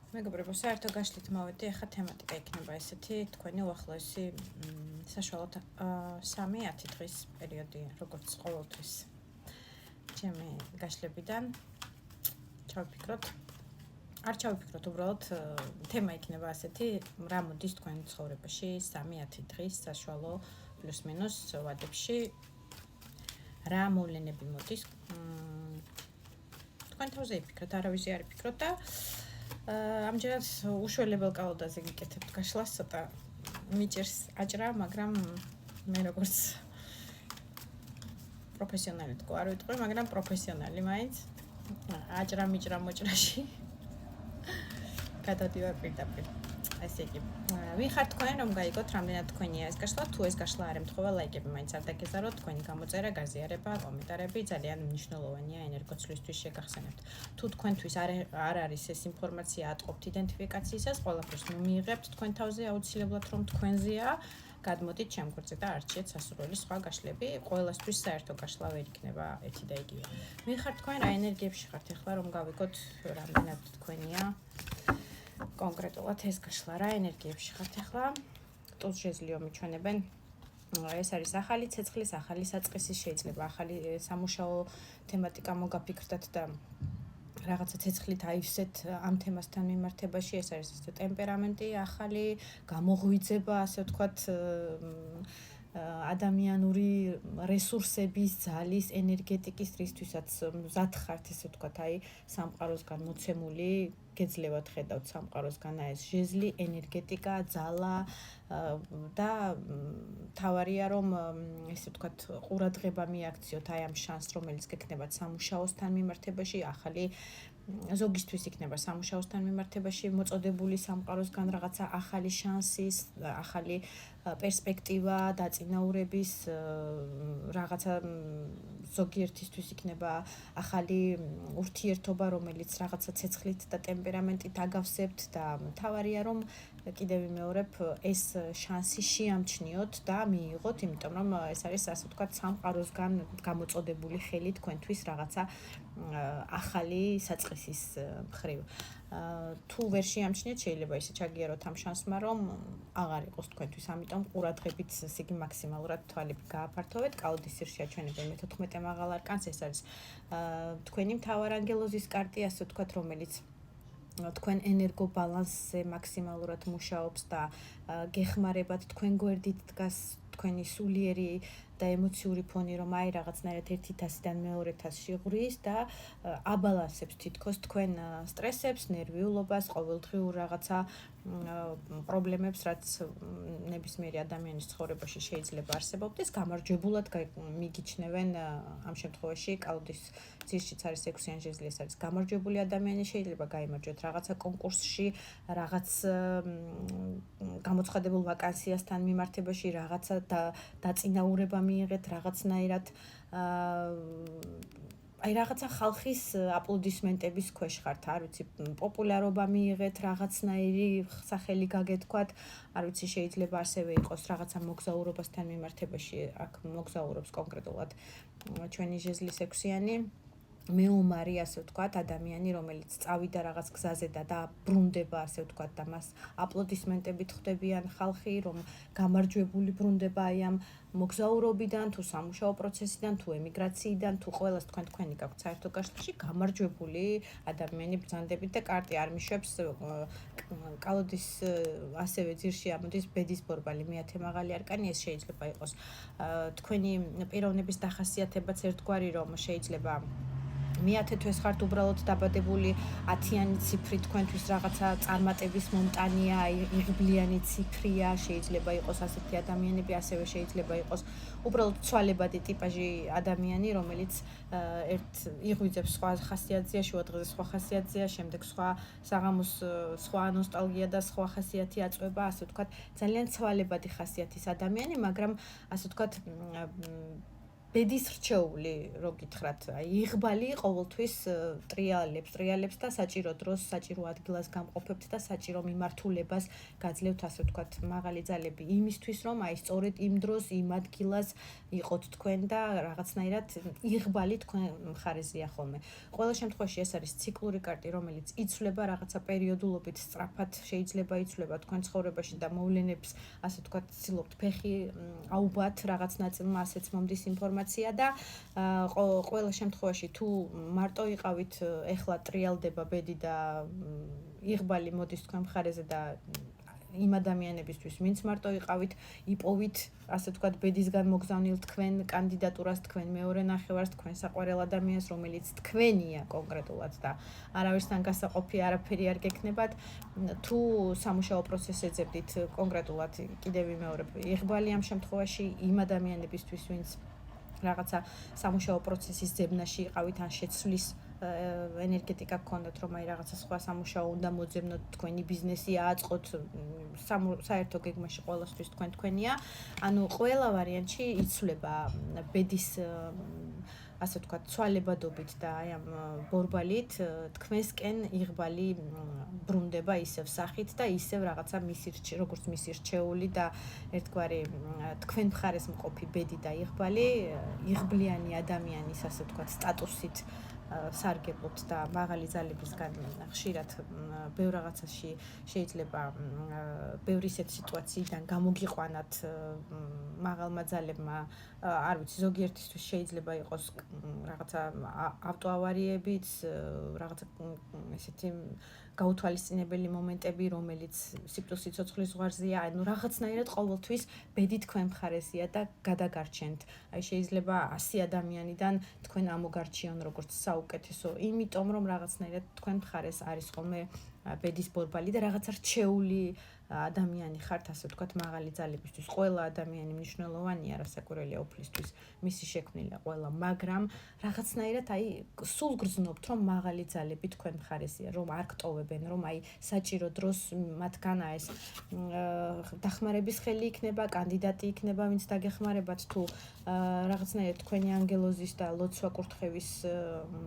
მეგობრებო, საერთო გაშლით მოვედი, ახლა თემატიკა იქნება ესეთი, თქვენი უახლოესი საშუალოდ 3-10 დღის პერიოდი, როგორც ყოველთვის ჩემი გაშლებიდან ჩავფიქროთ. არ ჩავფიქროთ, უბრალოდ თემა იქნება ასეთი, რა მოდის თქვენ ცხოვრებაში 3-10 დღის საშუალო პლუს მინუს ვადებში, რა მოვლენები მოდის. თქვენ თავზე იფიქროთ, არავის არ იფიქროთ და ამჯერად უშველებელ კალოდაზე გიკეთებთ გაშლას, ცოტა მიჭერს აჭრა, მაგრამ მე როგორც პროფესიონალი თქო არ ვიტყვი, მაგრამ პროფესიონალი მაინც აჭრა მიჭრა მოჭრაში გადადივარ პირდაპირ. ესე იგი, ვინ ხართ თქვენ, რომ გაიგოთ რამდენად თქვენია ეს გაშლა, თუ ეს გაშლა არ ემთხვევა, ლაიკები მაინც არ დაგეზაროთ, თქვენი გამოწერა, გაზიარება, კომენტარები ძალიან მნიშვნელოვანია ენერგოცვლისთვის შეგახსენებთ. თუ თქვენთვის არ არის ეს ინფორმაცია ატყობთ იდენტიფიკაციისას, ყველაფერს მიიღებთ თქვენ თავზე აუცილებლად რომ თქვენზეა, გადმოდით ჩემ გვერდზე და არჩიეთ სასურველი სხვა გაშლები, ყველასთვის საერთო გაშლა ვერ იქნება ერთი და იგივე. ვინ ხართ თქვენ, რა ენერგიებში ხართ ახლა, რომ გავიგოთ რამდენად თქვენია კონკრეტულად ეს გაშლა, რა ენერგიებში ხართ ახლა? ტულს შეძლო მიჩვენებენ. ეს არის ახალი ცეცხლის, ახალი საწყისი, შეიძლება ახალი სამუშაო თემატიკა მოგაფიქრდათ და რაღაცა ცეცხლით აივსეთ ამ თემასთან მიმართებაში, ეს არის ტემპერამენტი, ახალი გამოღვიძება, ასე ვთქვათ, ადამიანური რესურსების, ძალის, ენერგეტიკის რისთვისაც მზად ხართ, ესე ვთქვათ, აი სამყაროსგან მოცემული, გეძლევათ ხედავთ სამყაროსგან ეს ჟეზლი, ენერგეტიკა, ძალა და თავარია რომ ესე ვთქვათ, ყურადღება მიაქციოთ აი ამ შანსს, რომელიც გექნებათ სამუშაოსთან მიმართებაში, ახალი ზოგისთვის იქნება სამუშაოსთან მიმართებაში მოწოდებული სამყაროსგან რაღაცა ახალი შანსის, ახალი პერსპექტივა, დაწინაურების რაღაცა ზოგიერთისთვის იქნება ახალი ურთიერთობა, რომელიც რაღაცა ცეცხლით და ტემპერამენტით აგავსებთ და თავარია რომ კიდევ ვიმეორებ ეს შანსი შეამჩნიოთ და მიიღოთ, იმიტომ რომ ეს არის ასე ვთქვათ სამყაროსგან გამოწოდებული ხელი თქვენთვის რაღაცა ახალი საწყისის მხრივ. თუ ვერ შეამჩნიეთ, შეიძლება ისე ჩაგიაროთ ამ შანსმა, რომ აღარ იყოს თქვენთვის, ამიტომ ყურადღებით ისიგი მაქსიმალურად თვალები გააფართოვეთ. კალოდის სირში აჩვენებენ მე-14 მაღალ არკანს, ეს არის თქვენი მთავარანგელოზის კარტი, ასე ვთქვათ, რომელიც თქვენ ენერგო ბალანსზე მაქსიმალურად მუშაობს და გეხმარებათ თქვენ გვერდით დგას თქვენი სულიერი და ემოციური ფონი, რომ აი რაღაცნაირად ერთი თასიდან მეორე თასში ღვრის და აბალანსებს თითქოს თქვენ სტრესებს, ნერვიულობას, ყოველდღიურ რაღაცა პრობლემებს, რაც ნებისმიერი ადამიანის ცხოვრებაში შეიძლება არსებობდეს, გამარჯვებულად მიგიჩნევენ ამ შემთხვევაში კალოდის ძირშიც არის 6-იან ჟეზლი, ეს არის გამარჯვებული ადამიანი, შეიძლება გაიმარჯვოთ რაღაცა კონკურსში, რაღაც გამოცხადებულ ვაკანსიასთან მიმართებაში, რაღაცა დაწინაურება მიიღეთ რაღაცნაირად აი რაღაცა ხალხის აპლოდისმენტების ქვეშ ხართ, არ ვიცი, პოპულარობა მიიღეთ, რაღაცნაირი სახელი გაგეთქვათ, არ ვიცი, შეიძლება ასევე იყოს რაღაცა მოგზაურობასთან მიმართებაში, აქ მოგზაურობს კონკრეტულად ჩვენი ჟეზლის 6-იანი მეომარი, ასე ვთქვათ, ადამიანი, რომელიც წავიდა რაღაც გზაზე და დაბრუნდება, ასე ვთქვათ, და მას აპლოდისმენტებით ხვდებიან ხალხი, რომ გამარჯვებული ბრუნდება აი ამ მოგზაურობიდან, თუ სამუშაო პროცესიდან, თუ ემიგრაციიდან, თუ ყველას თქვენი გაქვთ საერთო გაშლაში, გამარჯვებული ადამიანი ბრძანდებით და კარტი არ მიშვებს კალოდის ასევე ძირში ამოდის ბედის ბორბალი, მე-10 მაღალი არკანი, ეს შეიძლება იყოს თქვენი პიროვნების დახასიათებაც ერთგვარი, რომ შეიძლება მე-10 თვეს ხართ უბრალოდ დაბადებული 10-იანი ციფრი თქვენთვის რაღაცა წარმატების მომტანია, იღბლიანი ციფრია, შეიძლება იყოს ასეთი ადამიანები, ასევე შეიძლება იყოს უბრალოდ ცვალებადი ტიპაჟი ადამიანი, რომელიც ერთ იღვიძებს სხვა ხასიათზეა, შუადღეზე სხვა ხასიათზეა, შემდეგ სხვა საღამოს სხვა ნოსტალგია და სხვა ხასიათი აწვება, ასე ვთქვათ, ძალიან ცვალებადი ხასიათის ადამიანი, მაგრამ ასე ვთქვათ ბედის რჩეული, რო გითხრათ, იღბალი ყოველთვის ტრიალებს და საჭირო დროს, საჭირო ადგილას გამყოფებთ და საჭირო მიმართულებას გაძლევთ, ასე ვთქვათ, მაღალი ძალები იმისთვის, რომ აი სწორედ იმ დროს, იმ ადგილას იყოთ თქვენ და რაღაცნაირად იღბალი თქვენ მხარეზეა ხოლმე. ყველა შემთხვევაში ეს არის ციკლური კარტი, რომელიც იცვლება რაღაცა პერიოდულობით, სწრაფად შეიძლება იცვლება თქვენ ცხოვრებაში და მოვლენებს, ასე ვთქვათ, ცდილობთ ფეხი აუბათ რაღაც ნაწილმა, ასეც მომდის ინფორმაცია და ყველა შემთხვევაში თუ მარტო იყავით, ეხლა ტრიალდება ბედი და იღბალი მოდის თქვენ მხარეზე და იმ ადამიანებისთვის, ვინც მარტო იყავით, იპოვით, ასე ვთქვათ, ბედისგან მოგზავნილ თქვენ კანდიდატურას, თქვენ მეორე ნახევარს, თქვენ საყვარელ ადამიანს, რომელიც თქვენია კონკრეტულად და არავისთან გასაყოფი არაფერი არ გექნებათ, თუ სამუშაო პროცესს ეძებდით კონკრეტულად, კიდევ ვიმეორებ, იღბალი ამ შემთხვევაში იმ ადამიანებისთვის, ვინც რაღაცა სამუშაო პროცესის ძებნაში იყავით ან შეცვლის ენერგეტიკა გქონდათ, რომ აი რაღაცა სხვა სამუშაო უნდა მოძებნოთ, თქვენი ბიზნესი აწყოთ, საერთო გეგმაში ყველასთვის თქვენია. ანუ ყველა ვარიანტში იცვლება ბედის ასე ვთქვათ, ცვალებადობით და აი ამ ბორბალით თქვენსკენ იღბალი ბრუნდება ისევ სახით და ისევ რაღაცა როგორც მისი რჩეული და ერთგვარი თქვენ მხარეს მყოფი ბედი და იღბალი, იღბლიანი ადამიანის ასე ვთქვათ, სტატუსით სარგებლობთ და მაღალი ძალებისგან ხშირად ბევრ რაღაცაში შეიძლება ბევრი ისეთ სიტუაციიდან გამოგიყვანათ მაღალმა ძალებმა, არ ვიცი, ზოგიერთისთვის შეიძლება იყოს რაღაცა ავტოავარიებიც, რაღაცა ესეთი გაუთვალისწინებელი მომენტები, რომელიც სიკვდილის სიცოცხლის ზღვარზეა, ანუ რაღაცნაირად ყოველთვის ბედი თქვენ მხარეზეა და გადაგარჩენთ. აი შეიძლება 100 ადამიანიდან თქვენ ამოგარჩიონ როგორც საუკეთესო, იმიტომ რომ რაღაცნაირად თქვენ მხარეს არის ხოლმე ბედის ბორბალი და რაღაცა რჩეული ადამიანი ხართ, ასე ვთქვათ, მაღალი ძალებისთვის. ყველა ადამიანი მნიშვნელოვანია, რასაკვირველია უფლისთვის, მისი შექმნილია ყველა, მაგრამ რაღაცნაირად აი სულ გრძნობთ, რომ მაღალი ძალები თქვენ მხარეზეა, რომ არ გტოვებენ, რომ აი საჭირო დროს მათგან ეს დახმარების ხელი იქნება, კანდიდატი იქნება, ვინც დაგეხმარებათ თუ რაღაცნაირად თქვენი ანგელოზის და ლოცვა კურთხევის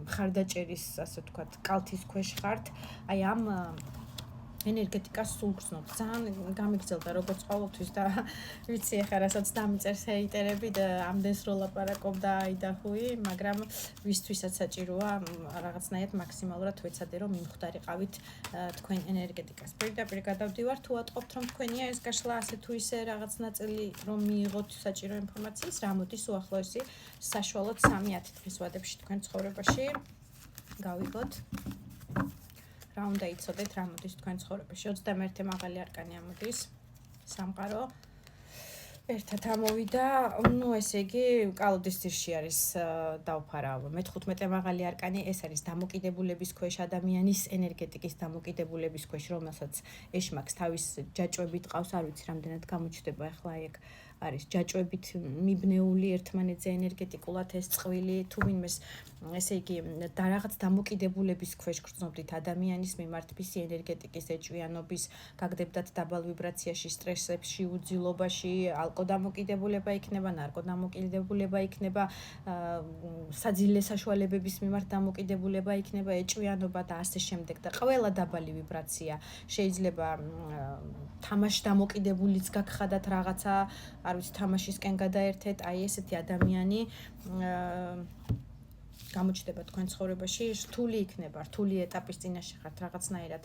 მხარდაჭერის, ასე ვთქვათ, კალთის ქვეშ ხართ. აი ამ ენერგეტიკას სულ გრძნობ. ძალიან გამიგრძელდა როგორც ყოველთვის და ვიცი ახლა რასაც დამიწერს ჰეიტერები და ამდენს რო ლაპარაკობ და აი და ხუი, მაგრამ ვისთვისაც საჭიროა რაღაცნაირად მაქსიმალურად ვეცადე რომ მიმხვდარიყავით თქვენ ენერგეტიკას. პირდაპირ გადავდივარ, თუ ატყობთ რომ თქვენია ეს გაშლა ასე თუ ისე რაღაც ნაწილი რომ მიიღოთ საჭირო ინფორმაციის, რა მოდის უახლოესი საშუალოდ 3-10 დღის ვადებში თქვენ ცხოვრებაში გავიგოთ. რა უნდა იცოდეთ, რა მოდის თქვენ ცხოვრებაში. 21 მაღალი არკანი ამოდის, სამყარო ერთად ამოვიდა, ну ესე იგი კალოდის ძირში არის დავფარა. მე-15 მაღალი არკანი, ეს არის დამოკიდებულების ქვეშ ადამიანის ენერგეტიკის დამოკიდებულების ქვეშ, რომელსაც ეშმაკს თავის ჯაჭვებით ყავს, არ ვიცი რამდენად გამოჩნდება ახლა ეგ არის ჯაჭვებით მიბნეული ერთმანეთზე ენერგეტიკულად ეს წყვილი, თუ ვინმეს ესე იგი და რაღაც დამოკიდებულების ქვეშ გრძნობდით ადამიანის მიმართ მისი ენერგეტიკის ეჭვიანობის, გაგდებდათ დაბალ ვიბრაციაში, სტრესებში, უძილობაში, ალკოდამოკიდებულება იქნება, ნარკოდამოკიდებულება იქნება, საძილე საშუალებების მიმართ დამოკიდებულება იქნება, ეჭვიანობა და ასე შემდეგ და ყველა დაბალი ვიბრაცია შეიძლება თამაში დამოკიდებულიც გაგხადათ რაღაცა, არ ვიცი, თამაშისკენ გადაერთეთ, აი ესეთი ადამიანი გამოჩნდება თქვენ ცხოვრებაში, რთული იქნება, რთული ეტაპის წინაშე ხართ რაღაცნაირად,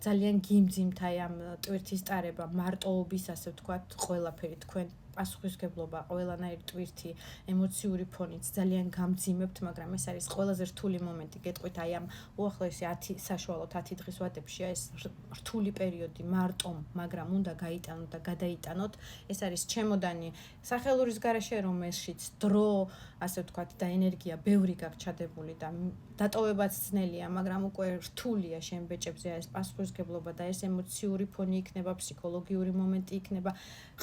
ძალიან გიმძიმთ აი ამ ტვირთის ტარება, მარტოობის, ასე ვთქვათ, ყველაფერი თქვენ პასუხისგებლობა, ყველანაირი ტვირთი, ემოციური ფონიც ძალიან გამძიმებთ, მაგრამ ეს არის ყველაზე რთული მომენტი, გეტყვით აი ამ უახლოესი 10 საშუალოდ 10 დღის ვადებში, ეს რთული პერიოდი მარტომ, მაგრამ უნდა გაიტანოთ და გადაიტანოთ. ეს არის ჩემოდანი სახელურის გარეშე, რომელშიც დრო, ასე ვთქვათ, და ენერგია ბევრი გაჩადებული და დატოვებაც ძნელია, მაგრამ უკვე რთულია შენ ბეჭებზე ეს პასუხისგებლობა და ეს ემოციური ფონი იქნება, ფსიქოლოგიური მომენტი იქნება,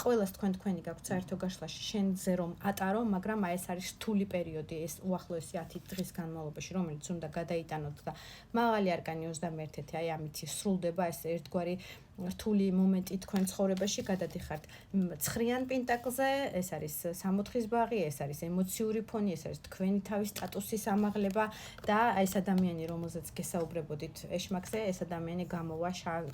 ყველას თქვენი გაქვთ საერთო გაშლაში შენზე რომ ატარო, მაგრამ აი ეს არის რთული პერიოდი, ეს უახლოესი 10 დღის განმავლობაში, რომელიც უნდა გადაიტანოთ და მაღალი არკანი 21-ი აი ამით სრულდება ეს ერთგვარი რთული მომენტი თქვენ ცხოვრებაში გადადიხართ ცხრიან პენტაკლზე, ეს არის 64-ის ბაღი, ეს არის ემოციური ფონი, ეს არის თქვენი თავის სტატუსის ამაღლება და ეს ადამიანი, რომელზეც გესაუბრებოდით ეშმაკზე, ეს ადამიანი გამოვა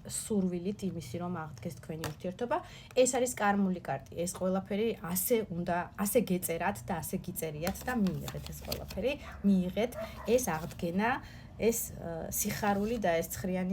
სურვილით იმისი, რომ აღდგეს თქვენი ურთიერთობა. ეს არის კარმული კარტი. ეს ყველაფერი ასე გეწერათ და ასე გიწერიათ და მიიღეთ ეს ყველაფერი, მიიღეთ ეს აღდგენა, ეს სიხარული და ეს ცხრიანი